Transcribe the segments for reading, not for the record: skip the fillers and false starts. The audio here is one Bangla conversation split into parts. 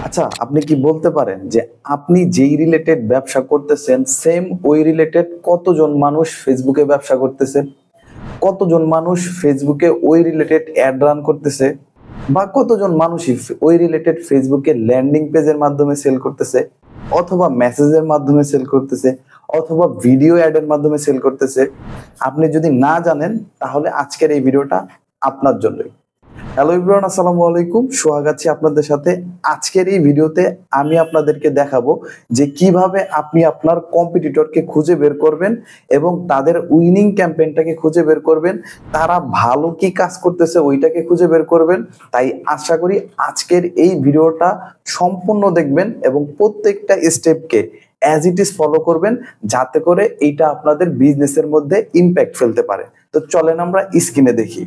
আচ্ছা, আপনি কি বলতে পারেন যে আপনি যেই রিলেটেড ব্যবসা করতেছেন সেম ওই রিলেটেড কতজন মানুষ ফেসবুকে ব্যবসা করতেছে? কতজন মানুষ ফেসবুকে ওই রিলেটেড অ্যাড রান করতেছে? বা কতজন মানুষই ওই রিলেটেড ফেসবুকে ল্যান্ডিং পেজের মাধ্যমে সেল করতেছে, অথবা মেসেজের মাধ্যমে সেল করতেছে, অথবা ভিডিও অ্যাডের মাধ্যমে সেল করতেছে? আপনি যদি না জানেন তাহলে আজকের এই ভিডিওটা আপনার জন্যই। হ্যালো এভরিওয়ান, আসসালামু আলাইকুম। সোহাগ আছি আপনাদের সাথে। আজকের এই ভিডিওতে আমি আপনাদেরকে দেখাবো যে কিভাবে আপনি আপনার কম্পিটিটরকে খুঁজে বের করবেন এবং তাদের উইনিং ক্যাম্পেইনটাকে খুঁজে বের করবেন, তারা ভালো কি কাজ করতেছে ওইটাকে খুঁজে বের করবেন। তাই আশা করি আজকের এই ভিডিওটা সম্পূর্ণ দেখবেন এবং প্রত্যেকটা স্টেপকে অ্যাজ ইট ইজ ফলো করবেন, যাতে করে এইটা আপনাদের বিজনেসের মধ্যে ইম্প্যাক্ট ফেলতে পারে। তো চলেন আমরা স্ক্রিনে দেখি।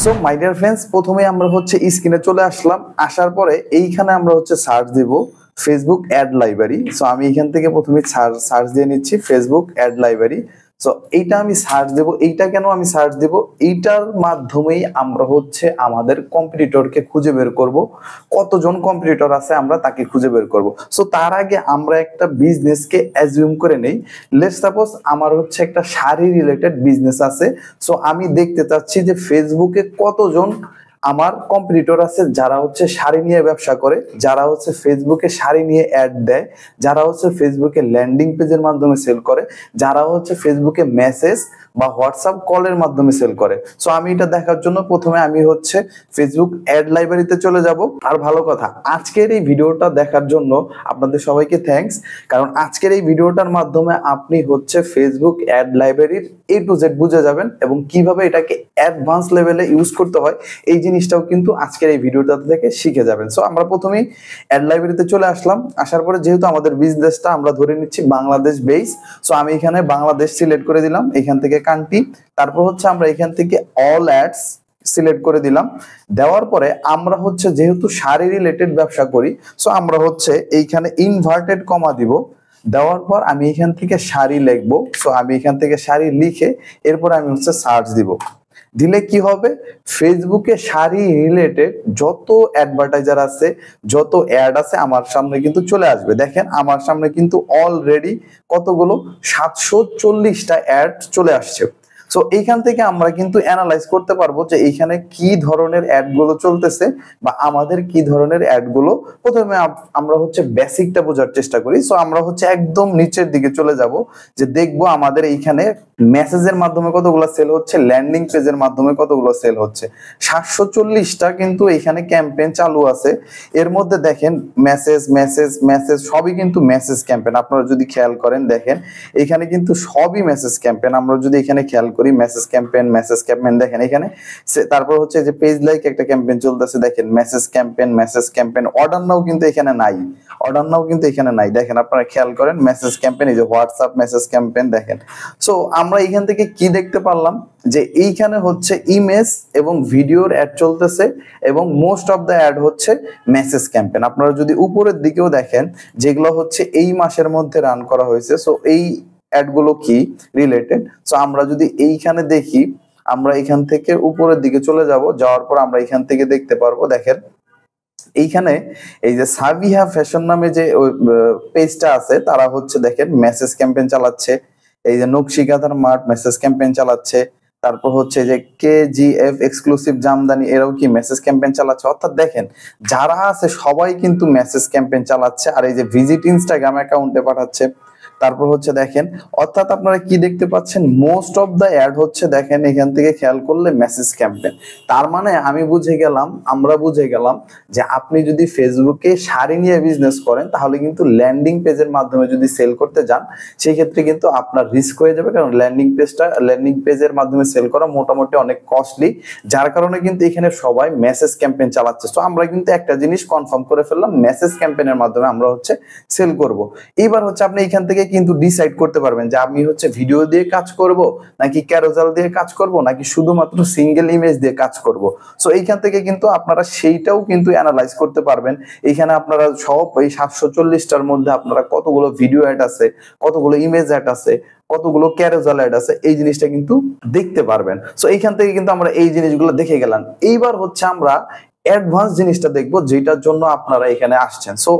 সো মাই ডিয়ার ফ্রেন্ডস, প্রথমে আমরা স্ক্রিনে চলে আসলাম। আসার পরে এইখানে আমরা সার্চ দিব ফেসবুক অ্যাড লাইব্রেরি। সো আমি এখান থেকে প্রথমে সার্চ দিয়ে নিচ্ছি ফেসবুক অ্যাড লাইব্রেরি। সো এইটা আমি সার্চ দেব। এইটা কেন আমি সার্চ দেব? এইটার মাধ্যমেই আমরা আমাদের কম্পিটিটরকে খুঁজে বের করব, কতজন কম্পিটিটর আছে আমরা তাকে খুঁজে বের করব। সো তার আগে আমরা একটা বিজনেসকে অ্যাজিউম করে নেই। লেটস সাপোজ আমার একটা শাড়ি রিলেটেড বিজনেস আছে। সো আমি দেখতে চাচ্ছি যে ফেসবুকে কতজন আমার কম্পিটিটর আছে যারা শাড়ি নিয়ে ব্যবসা করে, যারা ফেসবুকে শাড়ি নিয়ে অ্যাড দেয়, যারা ফেসবুকে ল্যান্ডিং পেজের মাধ্যমে সেল করে, যারা ফেসবুকে মেসেজ বা হোয়াটসঅ্যাপ কলের মাধ্যমে সেল করে। সো আমি এটা দেখার জন্য প্রথমে আমি ফেসবুক অ্যাড লাইব্রেরিতে চলে যাব। আর ভালো কথা, আজকের এই ভিডিওটা দেখার জন্য আপনাদের সবাইকে থ্যাঙ্কস, কারণ আজকের এই ভিডিওটার মাধ্যমে আপনি ফেসবুক অ্যাড লাইব্রেরির A to Z বুঝে যাবেন এবং কিভাবে এটাকে অ্যাডভান্স লেভেলে ইউজ করতে হয় এই জিনিসটাও কিন্তু আজকের এই ভিডিওটা থেকে শিখে যাবেন। সো আমরা প্রথমেই অ্যাড লাইব্রেরিতে চলে আসলাম। আসার পরে যেহেতু আমাদের বিজনেসটা আমরা ধরে নিচ্ছি বাংলাদেশ বেস, সো আমি এখানে বাংলাদেশ সিলেক্ট করে দিলাম। এখান থেকে কান্ট্রি, তারপর আমরা এখান থেকে অল অ্যাডস সিলেক্ট করে দিলাম। দেওয়ার পরে আমরা যেহেতু শাড়ি রিলেটেড ব্যবসা করি, সো আমরা এইখানে ইনভার্টেড কমা দিব। দেওয়ার পর আমি এখান থেকে শাড়ি লিখবো। সো আমি এখান থেকে শাড়ি লিখে এরপর আমি সার্চ দিব। দিলে কি হবে, ফেসবুকে শাড়ি রিলেটেড যত অ্যাডভার্টাইজার আছে, যত অ্যাড আছে আমার সামনে কিন্তু চলে আসবে। দেখেন আমার সামনে কিন্তু অলরেডি কতগুলো 740টা অ্যাড চলে আসছে। সো এইখান থেকে আমরা কিন্তু অ্যানালাইজ করতে পারবো যে এইখানে কি ধরনের অ্যাড গুলো চলতেছে বা আমাদের কি ধরনের অ্যাড গুলো। প্রথমে আমরা বেসিকটা বোঝার চেষ্টা করি। সো আমরা একদম নিচের দিকে চলে যাব, যে দেখবো আমাদের এইখানে মেসেজের মাধ্যমে কতগুলো সেল হচ্ছে, ল্যান্ডিং পেজের মাধ্যমে কতগুলো সেল হচ্ছে। 740টা কিন্তু এইখানে ক্যাম্পেইন চালু আছে। এর মধ্যে দেখেন মেসেজ মেসেজ মেসেজ সবই কিন্তু মেসেজ ক্যাম্পেইন। আপনারা যদি খেয়াল করেন দেখেন এখানে কিন্তু সবই মেসেজ ক্যাম্পেইন। আমরা যদি এখানে খেয়াল করি মেসেজ ক্যাম্পেইন দেখেন এখানে। তারপর যে পেজ লাইক একটা ক্যাম্পেইন চলতেছে, দেখেন মেসেজ ক্যাম্পেইন। অর্ডার নাও কিন্তু এখানে নাই, দেখেন আপনারা খেয়াল করেন মেসেজ ক্যাম্পেইন, এই যে হোয়াটসঅ্যাপ মেসেজ ক্যাম্পেইন দেখেন। সো আমরা এখান থেকে কি দেখতে পারলাম, যে এইখানে ইমেজ এবং ভিডিওর অ্যাড চলতেছে এবং most of the ad message campaign. আপনারা যদি উপরের দিকেও দেখেন যেগুলো এই মাসের মধ্যে রান করা হয়েছে, সো এই অ্যাড গুলো কি রিলেটেড। সো আমরা যদি এইখানে দেখি, আমরা এখান থেকে উপরের দিকে চলে যাব। যাওয়ার পর আমরা এখান থেকে দেখতে পারবো, দেখেন এইখানে এই যে সাবিহা ফ্যাশন নামে যে পেজটা আছে, তারা দেখেন মেসেজ ক্যাম্পেইন চালাচ্ছে। এই যে নকশিকাঁথার মার্ট মেসেজ ক্যাম্পেইন চালাচ্ছে। তারপর যে KGF এক্সক্লুসিভ জামদানি, এরাও কি মেসেজ ক্যাম্পেইন চালাচ্ছে। অর্থাৎ দেখেন যারা আছে সবাই কিন্তু মেসেজ ক্যাম্পেইন চালাচ্ছে। আর এই যে ভিজিট ইনস্টাগ্রাম অ্যাকাউন্টে পাঠাচ্ছে। তারপর দেখেন, অর্থাৎ আপনারা কি দেখতে পাচ্ছেন, মোস্ট অফ দ্য অ্যাড দেখেন এখান থেকে খেয়াল করলে মেসেজ ক্যাম্পেইন। তার মানে আমরা বুঝে গেলাম যে আপনি যদি ফেসবুকে শাড়ি নিয়ে বিজনেস করেন তাহলে কিন্তু ল্যান্ডিং পেজের মাধ্যমে যদি সেল করতে যান সেই ক্ষেত্রে কিন্তু আপনার রিস্ক হয়ে যাবে, কারণ ল্যান্ডিং পেজের মাধ্যমে সেল করা মোটামুটি অনেক কস্টলি। যার কারণে কিন্তু এখানে সবাই মেসেজ ক্যাম্পেইন চালাচ্ছে। তো আমরা কিন্তু একটা জিনিস কনফার্ম করে ফেললাম, মেসেজ ক্যাম্পেইনের মাধ্যমে আমরা সেল করব। এইবার আপনি এখান থেকে কিন্তু ডিসাইড করতে পারবেন যে আমি ভিডিও দিয়ে কাজ করব, নাকি ক্যারোজাল দিয়ে কাজ করব, নাকি শুধুমাত্র সিঙ্গেল ইমেজ দিয়ে কাজ করব। সো এইখান থেকে কিন্তু আপনারা সেইটাও কিন্তু অ্যানালাইজ করতে পারবেন। এইখানে আপনারা সব এই 740টার মধ্যে আপনারা কতগুলো ভিডিও অ্যাড আছে, কতগুলো ইমেজ অ্যাড আছে, কতগুলো ক্যারোজাল অ্যাড আছে, এই জিনিসটা কিন্তু দেখতে পারবেন। সো এইখান থেকে কিন্তু আমরা এই জিনিসগুলো দেখে গেলাম। এইবার আমরা অ্যাডভান্স জিনিসটা দেখবো, যেটার জন্য আপনারা এখানে আসছেন। সো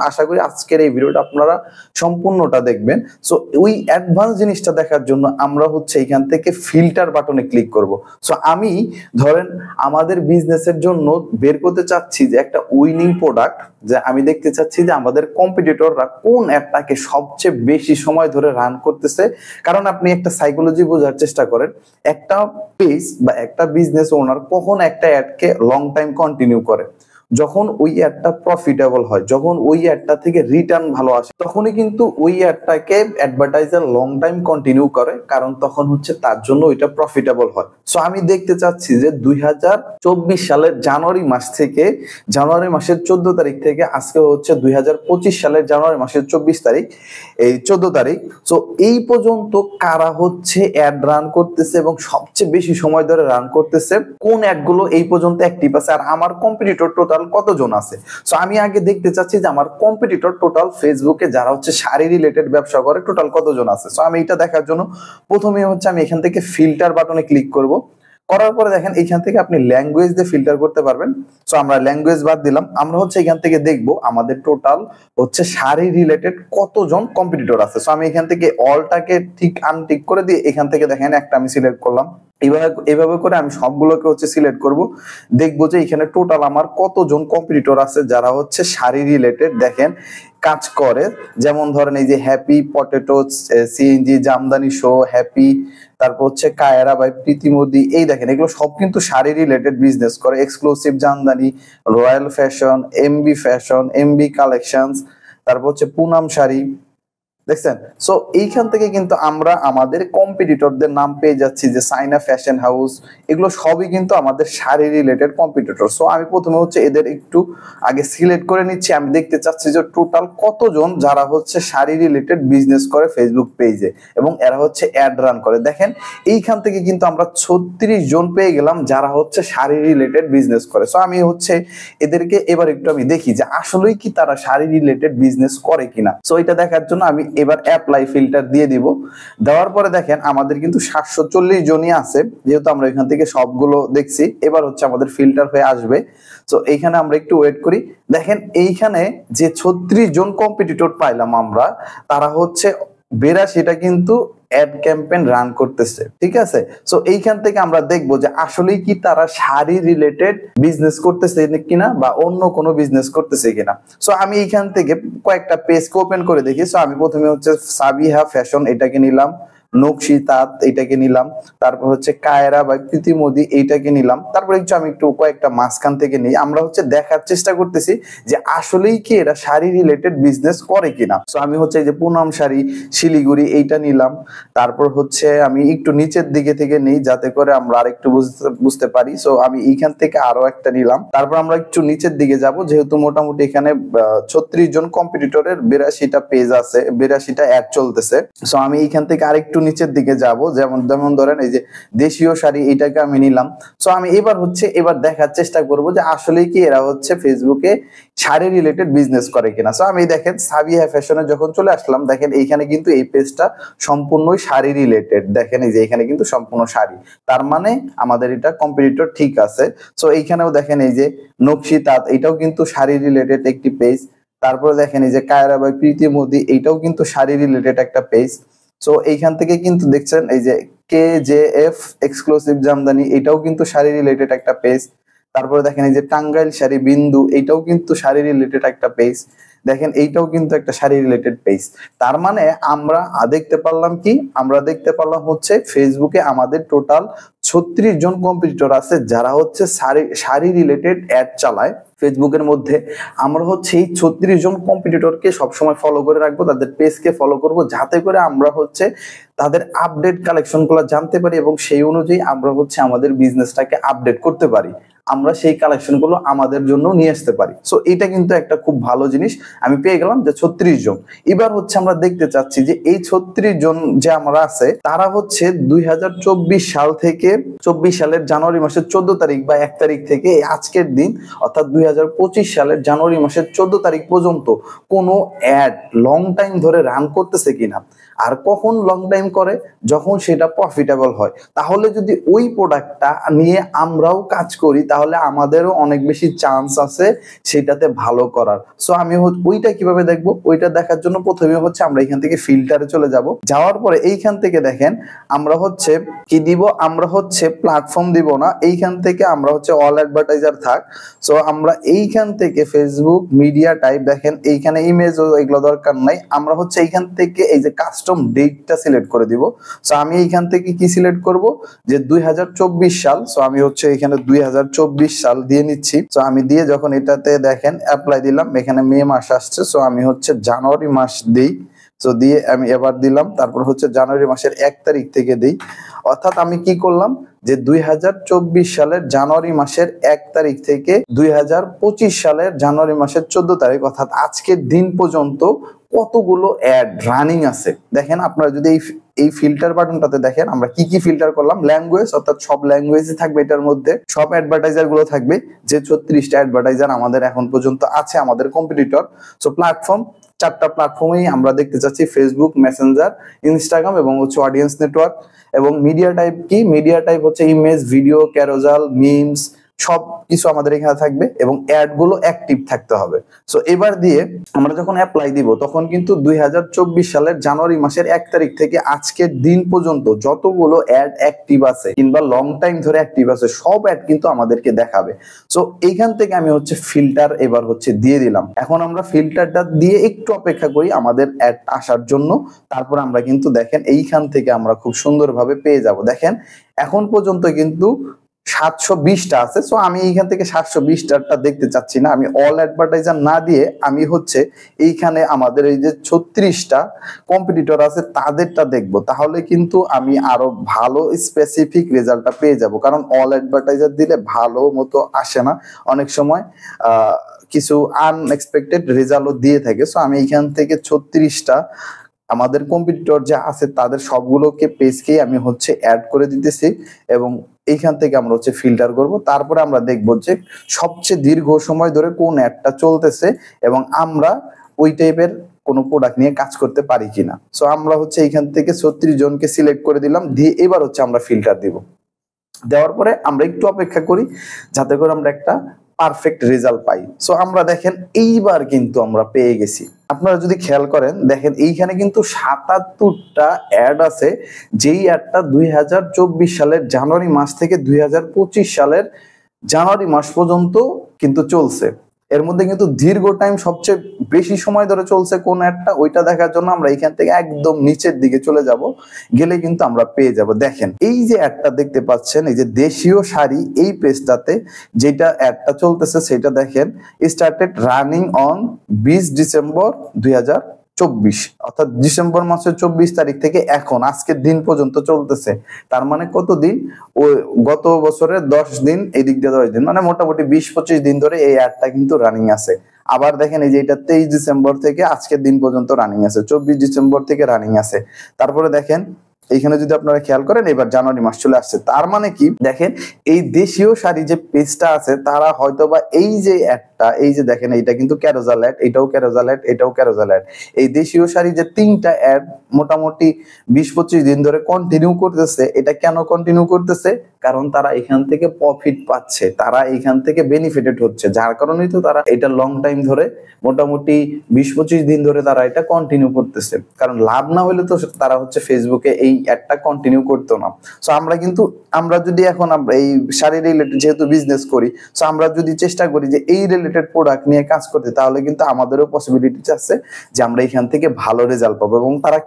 আশা করি আজকের এই ভিডিওটা আপনারা সম্পূর্ণটা দেখবেন। সো ওই অ্যাডভান্স জিনিসটা দেখার জন্য আমরা হচ্ছে এখান থেকে ফিল্টার বাটনে ক্লিক করব। সো আমি ধরেন আমাদের বিজনেসের জন্য বের করতে চাচ্ছি যে একটা উইনিং প্রোডাক্ট, যে আমি দেখতে চাচ্ছি যে আমাদের কম্পিটিটররা কোন অ্যাডটাকে সবচেয়ে বেশি সময় ধরে রান করতেছে। কারণ আপনি একটা সাইকোলজি বোঝার চেষ্টা করেন, একটা পেজ বা একটা বিজনেস ওনার কখন একটা অ্যাডকে লং টাইম কন্টিনিউ করে, যখন ওই অ্যাডটা প্রফিটেবল হয়, যখন ওই অ্যাডটা থেকে রিটার্ন ভালো আসে, তখনই কিন্তু ওই অ্যাডটাকে অ্যাডভার্টাইজার লং টাইম কন্টিনিউ করে, কারণ তখন হচ্ছে তার জন্য ওইটা প্রফিটেবল হয়। সো আমি দেখতে চাচ্ছি যে 2024 সালের জানুয়ারি মাস থেকে, জানুয়ারি মাসের 14 তারিখ থেকে আজকে হচ্ছে 2025 সালের জানুয়ারি মাসের 24 তারিখ, এই 14 তারিখ। সো এই পর্যন্ত কারা হচ্ছে অ্যাড রান করতেছে এবং সবচেয়ে বেশি সময় ধরে রান করতেছে, কোন অ্যাডগুলো এই পর্যন্ত অ্যাক্টিভ আছে, আর আমার কম্পিটিটর টোটাল কতজন আছে। সো আমি আগে দেখতে চাচ্ছি যে আমার কম্পিটিটর টোটাল ফেসবুকে যারা হচ্ছে শাড়ি রিলেটেড ব্যবসা করে টোটাল কতজন আছে। সো আমি এটা দেখার জন্য প্রথমে হচ্ছে আমি এখান থেকে ফিল্টার বাটনে ক্লিক করব। করার পরে দেখেন এইখান থেকে আপনি ল্যাঙ্গুয়েজ দিয়ে ফিল্টার করতে পারবেন। সো আমরা ল্যাঙ্গুয়েজ বাদ দিলাম, আমরা হচ্ছে এখান থেকে দেখবো আমাদের টোটাল হচ্ছে শাড়ি রিলেটেড কতজন কম্পিটিটর আছে। সো আমি এখান থেকে অলটাকে ঠিক আনটিক করে দিয়ে এখান থেকে দেখেন একটা আমি সিলেক্ট করলাম। এইভাবে করে আমি সবগুলোকে হচ্ছে সিলেক্ট করব, দেখবো যে এখানে টোটাল আমার কতজন কম্পিটিটর আছে যারা হচ্ছে শাড়ি রিলেটেড দেখেন কাজ করে। যেমন ধরেন এই যে happy potato, CNG, Jamdani show, happy, তারপর হচ্ছে কায়রা বাই প্রীতিমোদি, এই দেখেন এগুলো সব কিন্তু শাড়ি রিলেটেড বিজনেস করে। Exclusive Jamdani, royal fashion, MB collections, তারপর হচ্ছে পুনাম শাড়ি, দেখছেন। সো এইখান থেকে কিন্তু আমরা আমাদের কম্পিটিটরদের নাম পেয়ে যাচ্ছি, যে সাইনা ফ্যাশন হাউস, এগুলো সবই কিন্তু আমাদের শাড়ি রিলেটেড কম্পিটিটর। সো আমি প্রথমে হচ্ছে এদের একটু আগে সিলেক্ট করে নিচ্ছি। আমি দেখতে চাচ্ছি যে টোটাল কতজন যারা হচ্ছে শাড়ি রিলেটেড বিজনেস করে ফেসবুক পেজে এবং এরা হচ্ছে অ্যাড রান করে। দেখেন এইখান থেকে কিন্তু আমরা 36 জন পেয়ে গেলাম যারা হচ্ছে শাড়ি রিলেটেড বিজনেস করে। সো আমি হচ্ছে এদেরকে এবার একটু আমি দেখি যে আসলেই কি তারা শাড়ি রিলেটেড বিজনেস করে কিনা। সো এটা দেখার জন্য আমি এবার অ্যাপ্লাই ফিল্টার দিয়ে দিব। দেওয়ার পরে দেখেন আমাদের কিন্তু 740 জনই আছে, যেহেতু আমরা এখান থেকে সবগুলো দেখছি। এবার হচ্ছে আমাদের ফিল্টার হয়ে আসবে। সো এইখানে আমরা একটু ওয়েট করি। দেখেন এইখানে যে 36 জন কম্পিটিটর পাইলাম আমরা, তারা হচ্ছে 82টা কিন্তু অ্যাড ক্যাম্পেইন রান করতেছে, ঠিক আছে। সো এইখান থেকে আমরা দেখবো যে আসলেই কি তারা শাড়ি রিলেটেড বিজনেস করতেছে কিনা বা অন্য কোনো বিজনেস করতেছে কিনা। সো আমি এইখান থেকে কয়েকটা পেজকে ওপেন করে দেখি। সো আমি প্রথমে হচ্ছে সাবিহা ফ্যাশন এটাকে নিলাম, নকশি তাঁত এইটাকে নিলাম, তারপর হচ্ছে কায়রা বা প্রীতিমোদি এইটাকে নিলাম। তারপর আমি একটু কয়েকটা মাঝখান থেকে নিই, আমরা হচ্ছে দেখার চেষ্টা করতেছি যে আসলেই কি এরা শাড়ি রিলেটেড বিজনেস করে কিনা। সো আমি হচ্ছে এই যে পুনাম শাড়ি শিলিগুড়ি এইটা নিলাম। তারপর হচ্ছে আমি একটু নিচের দিকে থেকে নেই যাতে করে আমরা আরেকটু বুঝতে পারি। সো আমি এইখান থেকে আরো একটা নিলাম। তারপর আমরা একটু নিচের দিকে যাব, যেহেতু মোটামুটি এখানে 36 জন কম্পিটিটরের 82টা পেজ আছে, 82টা অ্যাড চলতেছে। সো আমি এইখান থেকে আরেকটু নিচের দিকে যাব, যেমন ধরেন এই যে দেশীয় শাড়ি এইটাকে আমি নিলাম। সো আমি এবার দেখার চেষ্টা করব যে আসলে কি এরা হচ্ছে ফেসবুকে শাড়ি রিলেটেড বিজনেস করে কিনা। সো আমি দেখেন সাবিহা ফ্যাশনে যখন চলে আসলাম, দেখেন এইখানে কিন্তু এই পেজটা সম্পূর্ণই শাড়ি রিলেটেড। দেখেন এই যে এখানে কিন্তু সম্পূর্ণ শাড়ি, তার মানে আমাদের এটা কম্পিটিটর ঠিক আছে। সো এইখানেও দেখেন এই যে নকশি তাঁত, এটাও কিন্তু শাড়ি রিলেটেড একটি পেজ। তারপরে দেখেন এই যে কায়রা বাই প্রীতিমোদি, এইটাও কিন্তু শাড়ি রিলেটেড একটা পেজ। সো এইখান থেকে কিন্তু দেখছেন এই যে KJF এক্সক্লুসিভ জামদানি, এটাও কিন্তু শাড়ি রিলেটেড একটা পেজ। তারপরে দেখেন এই যে টাঙ্গাইল শাড়ি বিন্দু, এইটাও কিন্তু শাড়ি রিলেটেড একটা পেজ। দেখেন এইটাও কিন্তু একটা শাড়ি রিলেটেড পেজ। তার মানে আমরা দেখতে পারলাম হচ্ছে ফেসবুকে আমাদের টোটাল 36 জন কম্পিটিটর আছে যারা হচ্ছে শাড়ি রিলেটেড অ্যাড চালায় ফেসবুকের মধ্যে। আমরা হচ্ছে এই 36 জন কম্পিটিটরকে সবসময় ফলো করে রাখবো, তাদের পেজকে ফলো করব, যাতে করে আমরা হচ্ছে তাদের আপডেট কালেকশন গুলো জানতে পারি এবং সেই অনুযায়ী আমরা হচ্ছে আমাদের বিজনেসটাকে আপডেট করতে পারি, আমরা সেই কালেকশন গুলো আমাদের জন্য নিয়ে আসতে পারি। সো এটা কিন্তু একটা খুব ভালো জিনিস আমি পেয়ে গেলাম, যে 36 জন। এবার হচ্ছে আমরা দেখতে চাচ্ছি যে এই 36 জন যে আমরা আছে তারা হচ্ছে 2024 সাল থেকে 24 সালের জানুয়ারি মাসের 14 তারিখ বা 1 তারিখ থেকে আজকের দিন অর্থাৎ 2025 সালের জানুয়ারি মাসের 14 তারিখ পর্যন্ত কোনো অ্যাড লং টাইম ধরে রান করতেছে কিনা। আর কখন লং টাইম করে, যখন সেটা প্রফিটেবল হয়। তাহলে যদি ওই প্রোডাক্টটা নিয়ে আমরাও কাজ করি তাহলে আমাদেরও অনেক বেশি চান্স আছে সেটাতে ভালো করার। সো আমি ওইটা কিভাবে দেখবো, ওইটা দেখার জন্য প্রথমে হচ্ছে আমরা এখান থেকে ফিল্টারে চলে যাব। যাওয়ার পরে এইখান থেকে দেখেন আমরা হচ্ছে কি দিব, আমরা হচ্ছে প্ল্যাটফর্ম দিব না, এইখান থেকে আমরা হচ্ছে অল অ্যাডভার্টাইজার থাক। সো আমরা এইখান থেকে ফেসবুক মিডিয়া টাইপ, দেখেন এইখানে ইমেজ এগুলো দরকার নাই, আমরা হচ্ছে এইখান থেকে এই যে কাস্টম ডেটটা সিলেক্ট করে দিব। সো আমি এইখান থেকে কি সিলেক্ট করব যে 2024 সাল। সো আমি হচ্ছে এখানে 2024 সাল দিয়ে নিচ্ছি। সো আমি দিয়ে যখন এটাতে দেখেন অ্যাপ্লাই দিলাম, এখানে মে মাস আসছে, সো আমি হচ্ছে জানুয়ারি মাস দিই। সো দিয়ে আমি এবার দিলাম, তারপর হচ্ছে জানুয়ারি মাসের 1 তারিখ থেকে দিই। অর্থাৎ আমি কি করলাম যে 2024 সালের জানুয়ারি মাসের 1 তারিখ থেকে 2025 সালের জানুয়ারি মাসের 14 তারিখ, অর্থাৎ আজকের দিন পর্যন্ত কতগুলো অ্যাড রানিং আছে। দেখেন আপনারা যদি এই ফিল্টার বাটনটাতে দেখেন আমরা কি কি ফিল্টার করলাম। ল্যাঙ্গুয়েজ, অর্থাৎ সব ল্যাঙ্গুয়েজই থাকবে এটার মধ্যে, সব অ্যাডভার্টাইজার গুলো থাকবে, যে 36টা অ্যাডভার্টাইজার আমাদের এখন পর্যন্ত আছে আমাদের কম্পিটিটর। সো প্ল্যাটফর্ম, 4টা প্ল্যাটফর্মেই আমরা দেখতে চাচ্ছি, ফেসবুক, মেসেঞ্জার, ইনস্টাগ্রাম এবং হচ্ছে অডিয়েন্স নেটওয়ার্ক। এবং মিডিয়া টাইপ কি, মিডিয়া টাইপ হচ্ছে ইমেজ, ভিডিও, ক্যারোজাল, মিমস, সব কিছু আমাদের এখানে থাকবে এবং অ্যাড গুলো অ্যাক্টিভ থাকতে হবে। সো এবার দিয়ে আমরা যখন অ্যাপ্লাই দিব তখন কিন্তু 2024 সালের জানুয়ারি মাসের 1 তারিখ থেকে আজকের দিন পর্যন্ত যতগুলো অ্যাড অ্যাক্টিভ আছে কিংবা লং টাইম ধরে অ্যাক্টিভ আছে সব অ্যাড কিন্তু আমাদেরকে দেখাবে। সো এইখান থেকে আমি হচ্ছে ফিল্টার এবার হচ্ছে দিয়ে দিলাম। এখন আমরা ফিল্টারটা দিয়ে একটু অপেক্ষা করি আমাদের অ্যাড আসার জন্য, তারপর আমরা কিন্তু দেখেন এইখান থেকে আমরা খুব সুন্দরভাবে পেয়ে যাব। দেখেন এখন পর্যন্ত কিন্তু 720টা আছে। সো আমি এইখান থেকে 720টা দেখতে চাচ্ছি না, আমি অল অ্যাডভার্টাইজার না দিয়ে আমি হচ্ছে এইখানে আমাদের এই যে 36টা কম্পিটিটর আছে তাদেরটা দেখবো, তাহলে কিন্তু আমি আরো ভালো স্পেসিফিক রেজাল্টটা পেয়ে যাব। কারণ অল অ্যাডভার্টাইজার দিলে ভালো মতো আসে না, অনেক সময় কিছু আনএক্সপেক্টেড রেজাল্টও দিয়ে থাকে। সো আমি এইখান থেকে 36টা আমাদের কম্পিটিটর যা আছে তাদের সবগুলোকে পেজকেই আমি হচ্ছে অ্যাড করে দিতেছি এবং এইখান থেকে আমরা হচ্ছে ফিল্টার করব। তারপরে আমরা দেখব যে সবচেয়ে দীর্ঘ সময় ধরে কোন অ্যাডটা চলতেছে এবং আমরা ওই টাইপের কোনো প্রোডাক্ট নিয়ে কাজ করতে পারি কিনা। সো আমরা হচ্ছে এইখান থেকে 36 জনকে সিলেক্ট করে দিলাম, দিয়ে এবার হচ্ছে আমরা ফিল্টার দিব। দেওয়ার পরে আমরা একটু অপেক্ষা করি যাতে করে আমরা একটা পারফেক্ট রেজাল্ট পাই। সো আমরা দেখেন এইবার কিন্তু আমরা পেয়ে গেছি। আপনারা যদি খেয়াল করেন দেখেন এইখানে কিন্তু 77টা অ্যাড আছে, যেই অ্যাডটা 2024 সালের জানুয়ারি মাস থেকে 2025 সালের জানুয়ারি মাস পর্যন্ত কিন্তু চলছে। এর মধ্যে কিন্তু দীর্ঘ টাইম সবচেয়ে বেশি সময় ধরে চলছে কোন অ্যাডটা, ওইটা দেখার জন্য আমরা এখান থেকে একদম নিচের দিকে চলে যাব, গেলে কিন্তু আমরা পেয়ে যাব। দেখেন এই যে অ্যাডটা দেখতে পাচ্ছেন, এই যে দেশীয় শাড়ি, এই পেজটাতে যেটা অ্যাডটা চলতেছে সেটা দেখেন স্টার্টেড রানিং অন 20 ডিসেম্বর 2024, অর্থাৎ ডিসেম্বর মাসের 24 তারিখ থেকে এখন আজকের দিন পর্যন্ত চলতেছে। তার মানে কত দিন, ওই গত বছরের 10 দিন, এই দিক দিয়ে 10 দিন, মানে মোটামুটি 20-25 দিন ধরে এই অ্যাডটা কিন্তু রানিং আছে। আবার দেখেন এই যে এটা 23 ডিসেম্বর থেকে আজকের দিন পর্যন্ত রানিং আছে, 24 ডিসেম্বর থেকে রানিং আছে। তারপরে দেখেন এইখানে যদি আপনারা খেয়াল করেন এবার জানুয়ারি মাস চলে আসছে। তার মানে কি দেখেন এই দেশীয় শাড়ি যে পেজটা আছে তারা হয়তোবা এই যে অ্যাডটা, এই যে দেখেন এইটা কিন্তু ক্যারোজাল অ্যাড, এটাও ক্যারোজাল অ্যাড, এটাও ক্যারোজাল অ্যাড, এই দেশীয় শাড়ি যে 3টা অ্যাড মোটামুটি 20-25 দিন ধরে কন্টিনিউ করতেছে। এটা কেন কন্টিনিউ করতেছে? কারণ তারা এখান থেকে প্রফিট পাচ্ছে, তারা এখান থেকে বেনিফিটেড হচ্ছে, যার কারণেই তো তারা এটা লং টাইম ধরে মোটামুটি 20-25 দিন ধরে তারা এটা কন্টিনিউ করতেছে। কারণ লাভ না হলে তো তারা হচ্ছে ফেসবুকে এই অ্যাডটা কন্টিনিউ করতো না। সো আমরা যদি এখন আমরা এই শাড়ি রিলেটেড যেহেতু বিজনেস করি, সো আমরা যদি চেষ্টা করি যে এই রিলেটেড প্রোডাক্ট নিয়ে কাজ করতে, তাহলে কিন্তু আমাদেরও পসিবিলিটি আছে যে আমরা এখান থেকে ভালো রেজাল্ট পাবো। এবং তারা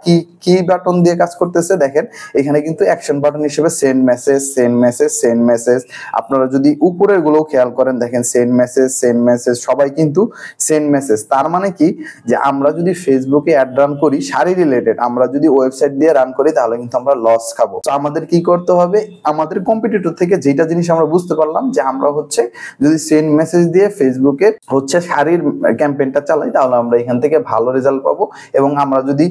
কি বাটন দিয়ে কাজ করতেছে দেখেন, এখানে কিন্তু অ্যাকশন বাটন হিসেবে send message, send message, send message. আপনারা যদি উপরের গুলো খেয়াল করেন দেখেন সেন্ড মেসেজ, সেন্ড মেসেজ, সবাই কিন্তু সেন্ড মেসেজ। তার মানে কি যে আমরা যদি ফেসবুকে অ্যাড রান করি শাড়ি রিলেটেড, আমরা যদি ওয়েবসাইট দিয়ে রান করি তাহলে কিন্তু আমরা লস খাবো। তো আমাদের কি করতে হবে, আমাদের কম্পিটিটর থেকে যেটা জিনিস আমরা বুঝতে পারলাম যে আমরা হচ্ছে যদি সেন্ড মেসেজ দিয়ে ফেসবুকে হচ্ছে শাড়ির ক্যাম্পেইনটা চালাই তাহলে আমরা এখান থেকে ভালো রেজাল্ট পাবো। এবং আমরা যদি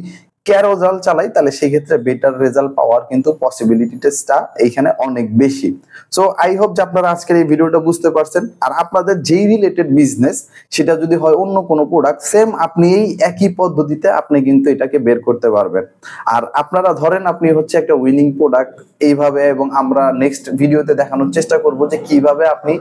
ক্যারোজাল চালাই তাহলে সেই ক্ষেত্রে বেটার রেজাল্ট পাওয়ার কিন্তু পসিবিলিটিসটা এইখানে অনেক বেশি। সো আই হোপ যে আপনারা আজকের এই ভিডিওটা বুঝতে পারছেন। আর আপনাদের যেই রিলেটেড বিজনেস সেটা যদি হয় অন্য কোনো প্রোডাক্ট, সেম আপনি এই একই পদ্ধতিতে আপনি কিন্তু এটাকে বের করতে পারবেন। আর আপনারা ধরেন আপনি হচ্ছে একটা উইনিং প্রোডাক্ট এইভাবে, এবং আমরা নেক্সট ভিডিওতে দেখানোর চেষ্টা করব যে কিভাবে আপনি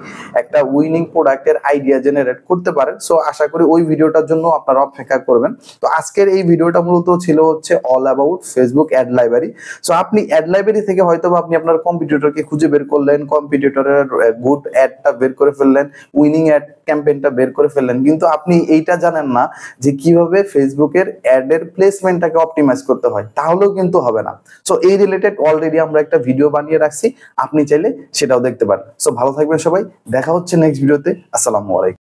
একটা উইনিং প্রোডাক্টের আইডিয়া জেনারেট করতে পারেন। সো আশা করি ওই ভিডিওটার জন্য আপনারা অপেক্ষা করবেন। তো আজকের এই ভিডিওটা মূলত ছিল হচ্ছে all about Facebook ad library. So আপনি অ্যাড লাইব্রেরি থেকে হয়তো আপনি আপনার কম্পিটিটরকে খুঁজে বের করলেন, কম্পিটিটরের গুড অ্যাডটা বের করে ফেললেন, উইনিং অ্যাড ক্যাম্পেইনটা বের করে ফেললেন, কিন্তু আপনি এইটা জানেন না যে কিভাবে ফেসবুকের অ্যাডের প্লেসমেন্টটাকে অপটিমাইজ করতে হয়, তাহলেও কিন্তু হবে না। সো এই রিলেটেড অলরেডি আমরা একটা ভিডিও বানিয়ে রাখছি, আপনি চাইলে সেটাও দেখতে পারেন। সো ভালো থাকবেন সবাই, দেখা হচ্ছে নেক্সট ভিডিওতে। আসসালামু আলাইকুম।